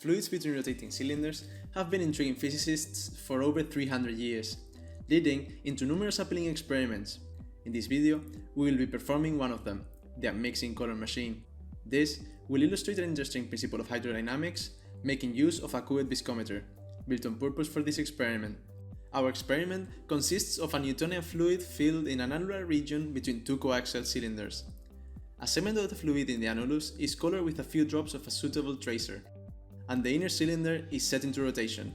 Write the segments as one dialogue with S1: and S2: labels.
S1: Fluids between rotating cylinders have been intriguing physicists for over 300 years, leading into numerous appealing experiments. In this video, we will be performing one of them, the Unmixing color machine. This will illustrate an interesting principle of hydrodynamics, making use of a cuvette viscometer, built on purpose for this experiment. Our experiment consists of a Newtonian fluid filled in an annular region between two coaxial cylinders. A segment of the fluid in the annulus is colored with a few drops of a suitable tracer, and the inner cylinder is set into rotation.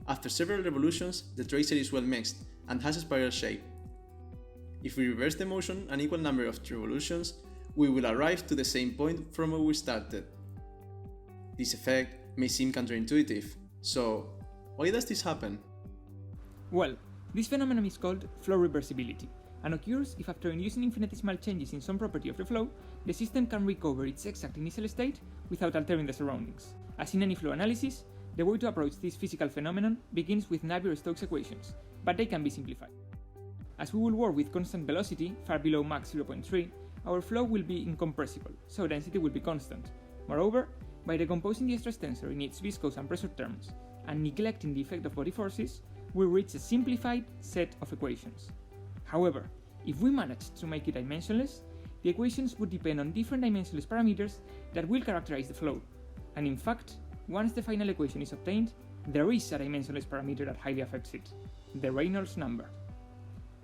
S1: After several revolutions, the tracer is well mixed and has a spiral shape. If we reverse the motion an equal number of revolutions, we will arrive to the same point from where we started. This effect may seem counterintuitive, so why does this happen?
S2: Well, this phenomenon is called flow reversibility, and occurs if after inducing infinitesimal changes in some property of the flow, the system can recover its exact initial state without altering the surroundings. As in any flow analysis, the way to approach this physical phenomenon begins with Navier-Stokes equations, but they can be simplified. As we will work with constant velocity, far below Mach 0.3, our flow will be incompressible, so density will be constant. Moreover, by decomposing the stress tensor in its viscous and pressure terms, and neglecting the effect of body forces, we reach a simplified set of equations. However, if we manage to make it dimensionless, the equations would depend on different dimensionless parameters that will characterize the flow. And in fact, once the final equation is obtained, there is a dimensionless parameter that highly affects it, the Reynolds number.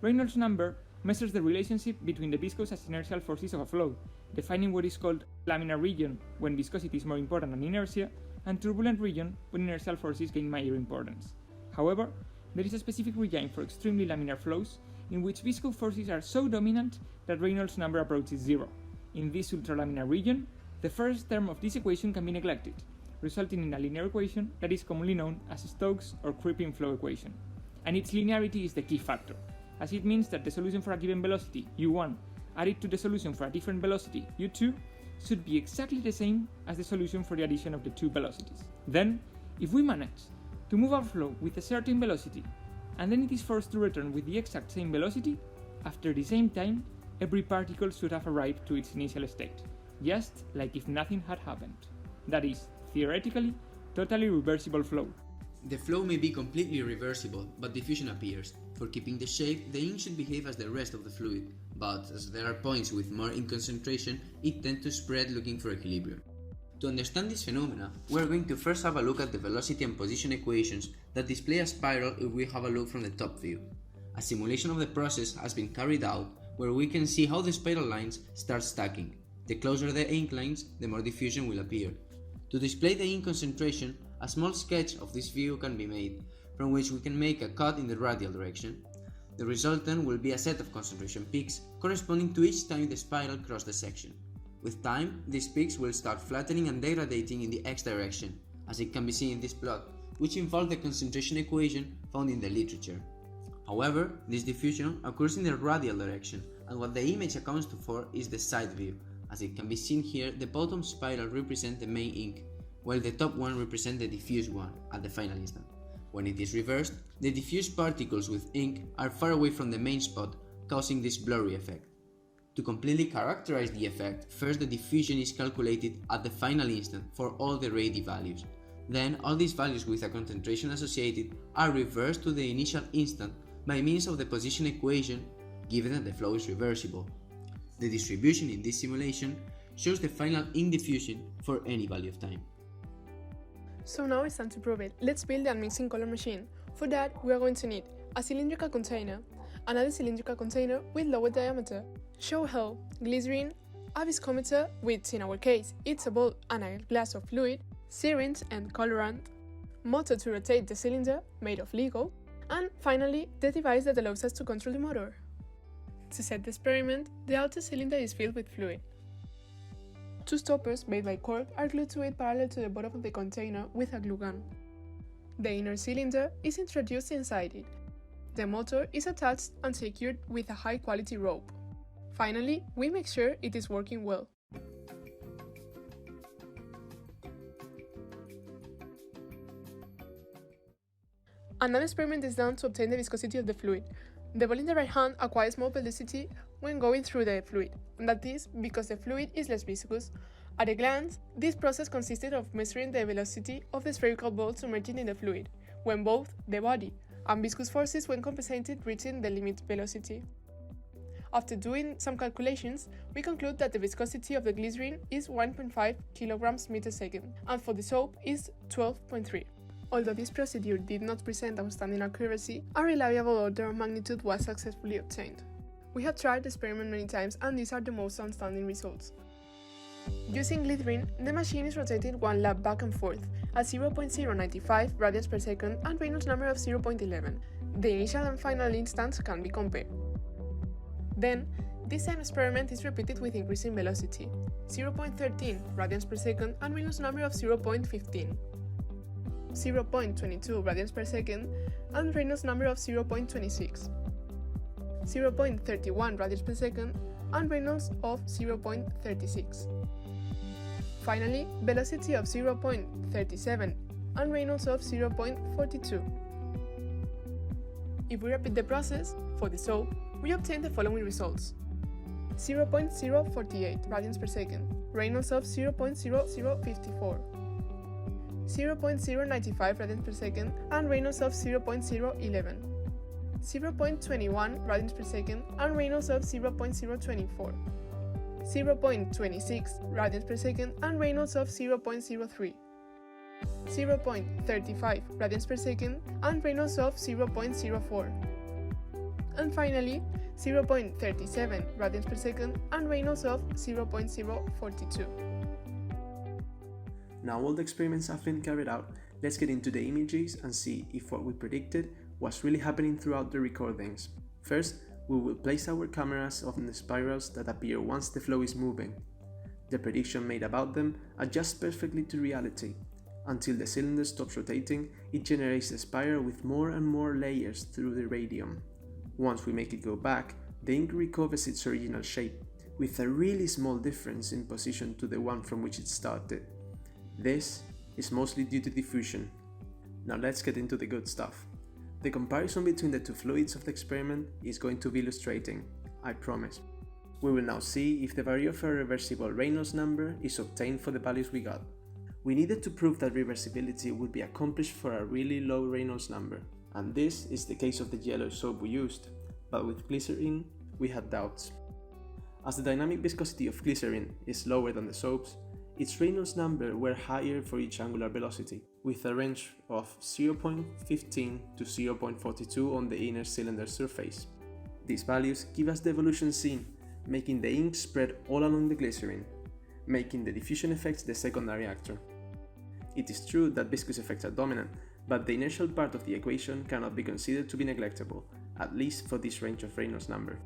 S2: Reynolds number measures the relationship between the viscous and inertial forces of a flow, defining what is called laminar region when viscosity is more important than inertia, and turbulent region when inertial forces gain major importance. However, there is a specific region for extremely laminar flows in which viscous forces are so dominant that Reynolds number approaches zero. In this ultralaminar region, the first term of this equation can be neglected, resulting in a linear equation that is commonly known as Stokes or creeping flow equation. And its linearity is the key factor, as it means that the solution for a given velocity, u1, added to the solution for a different velocity, u2, should be exactly the same as the solution for the addition of the two velocities. Then, if we manage to move our flow with a certain velocity, and then it is forced to return with the exact same velocity, after the same time, every particle should have arrived to its initial state, just like if nothing had happened. That is, theoretically, totally reversible flow.
S3: The flow may be completely reversible, but diffusion appears. For keeping the shape, the ink should behave as the rest of the fluid, but as there are points with more ink concentration, it tends to spread looking for equilibrium. To understand this phenomena, we are going to first have a look at the velocity and position equations that display a spiral if we have a look from the top view. A simulation of the process has been carried out where we can see how the spiral lines start stacking. The closer the ink lines, the more diffusion will appear. To display the ink concentration, a small sketch of this view can be made, from which we can make a cut in the radial direction. The resultant will be a set of concentration peaks corresponding to each time the spiral crosses the section. With time, these peaks will start flattening and degrading in the x direction, as it can be seen in this plot, which involves the concentration equation found in the literature. However, this diffusion occurs in the radial direction, and what the image accounts for is the side view. As it can be seen here, the bottom spiral represents the main ink, while the top one represents the diffused one at the final instant. When it is reversed, the diffused particles with ink are far away from the main spot, causing this blurry effect. To completely characterize the effect, first the diffusion is calculated at the final instant for all the radii values. Then all these values with a concentration associated are reversed to the initial instant by means of the position equation, given that the flow is reversible. The distribution in this simulation shows the final ink diffusion for any value of time.
S4: So now it's time to prove it. Let's build the Unmixing color machine. For that, we are going to need a cylindrical container, another cylindrical container with lower diameter, show gel, glycerin, a viscometer, which in our case it's a ball and a glass of fluid, syringe and colorant, motor to rotate the cylinder made of Lego, and finally the device that allows us to control the motor. To set the experiment, the outer cylinder is filled with fluid. Two stoppers made by cork are glued to it parallel to the bottom of the container with a glue gun. The inner cylinder is introduced inside it. The motor is attached and secured with a high-quality rope. Finally, we make sure it is working well. Another experiment is done to obtain the viscosity of the fluid. The ball in the right hand acquires more velocity when going through the fluid, and that is because the fluid is less viscous, At a glance, this process consisted of measuring the velocity of the spherical ball submerged in the fluid, when both the body and viscous forces when compensated reaching the limit velocity. After doing some calculations, we conclude that the viscosity of the glycerin is 1.5 kilograms meter second, and for the soap is 12.3. Although this procedure did not present outstanding accuracy, a reliable order of magnitude was successfully obtained. We have tried the experiment many times, and these are the most outstanding results. Using glycerin, the machine is rotated one lap back and forth at 0.095 radians per second and Reynolds number of 0.11. The initial and final instants can be compared. Then, this same experiment is repeated with increasing velocity, 0.13 radians per second and Reynolds number of 0.15, 0.22 radians per second and Reynolds number of 0.26, 0.31 radians per second and Reynolds of 0.36. Finally, velocity of 0.37 and Reynolds of 0.42. If we repeat the process, for the soap, we obtain the following results: 0.048 radians per second, Reynolds of 0.0054, 0.095 radians per second and Reynolds of 0.011, 0.21 radians per second and Reynolds of 0.024, 0.26 radians per second and Reynolds of 0.03, 0.35 radians per second and Reynolds of 0.04, and finally 0.37 radians per second and Reynolds of 0.042.
S1: Now all the experiments have been carried out, let's get into the images and see if what we predicted was really happening throughout the recordings. First, we will place our cameras on the spirals that appear once the flow is moving. The prediction made about them adjusts perfectly to reality. Until the cylinder stops rotating, it generates a spiral with more and more layers through the radium. Once we make it go back, the ink recovers its original shape, with a really small difference in position to the one from which it started. This is mostly due to diffusion. Now let's get into the good stuff. The comparison between the two fluids of the experiment is going to be illustrating, I promise. We will now see if the value of a reversible Reynolds number is obtained for the values we got. We needed to prove that reversibility would be accomplished for a really low Reynolds number, and this is the case of the yellow soap we used, but with glycerin we had doubts. As the dynamic viscosity of glycerin is lower than the soap's, its Reynolds number were higher for each angular velocity, with a range of 0.15 to 0.42 on the inner cylinder surface. These values give us the evolution seen, making the ink spread all along the glycerin, making the diffusion effects the secondary actor. It is true that viscous effects are dominant, but the inertial part of the equation cannot be considered to be neglectable, at least for this range of Reynolds number.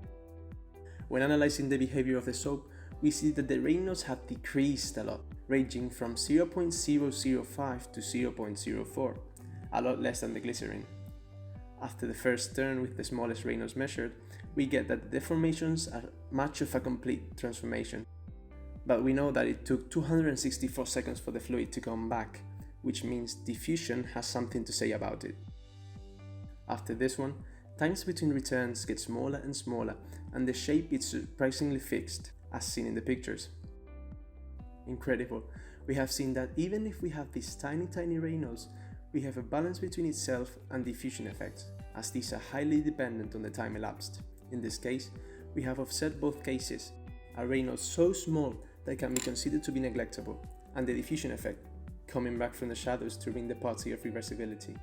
S1: When analyzing the behavior of the soap, we see that the Reynolds have decreased a lot, ranging from 0.005 to 0.04, a lot less than the glycerin. After the first turn with the smallest Reynolds measured, we get that the deformations are much of a complete transformation. But we know that it took 264 seconds for the fluid to come back, which means diffusion has something to say about it. After this one, times between returns get smaller and smaller, and the shape is surprisingly fixed, as seen in the pictures. Incredible, we have seen that even if we have these tiny Reynolds, we have a balance between itself and diffusion effects, as these are highly dependent on the time elapsed. In this case, we have offset both cases, a Reynolds so small that can be considered to be neglectable, and the diffusion effect, coming back from the shadows to bring the party of reversibility.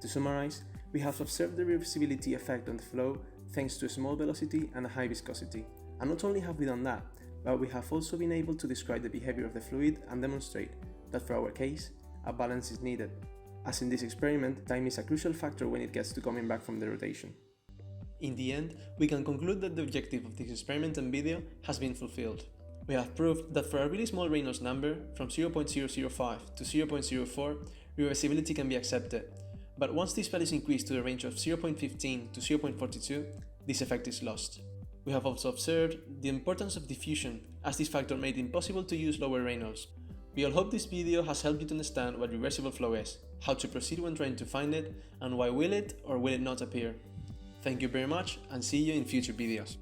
S1: To summarize, we have observed the reversibility effect on the flow thanks to a small velocity and a high viscosity. And not only have we done that, but we have also been able to describe the behavior of the fluid and demonstrate that for our case, a balance is needed. As in this experiment, time is a crucial factor when it gets to coming back from the rotation. In the end, we can conclude that the objective of this experiment and video has been fulfilled. We have proved that for a really small Reynolds number, from 0.005 to 0.04, reversibility can be accepted. But once these values increase to the range of 0.15 to 0.42, this effect is lost. We have also observed the importance of diffusion, as this factor made it impossible to use lower Reynolds. We all hope this video has helped you to understand what reversible flow is, how to proceed when trying to find it, and why will it or will it not appear. Thank you very much, and see you in future videos.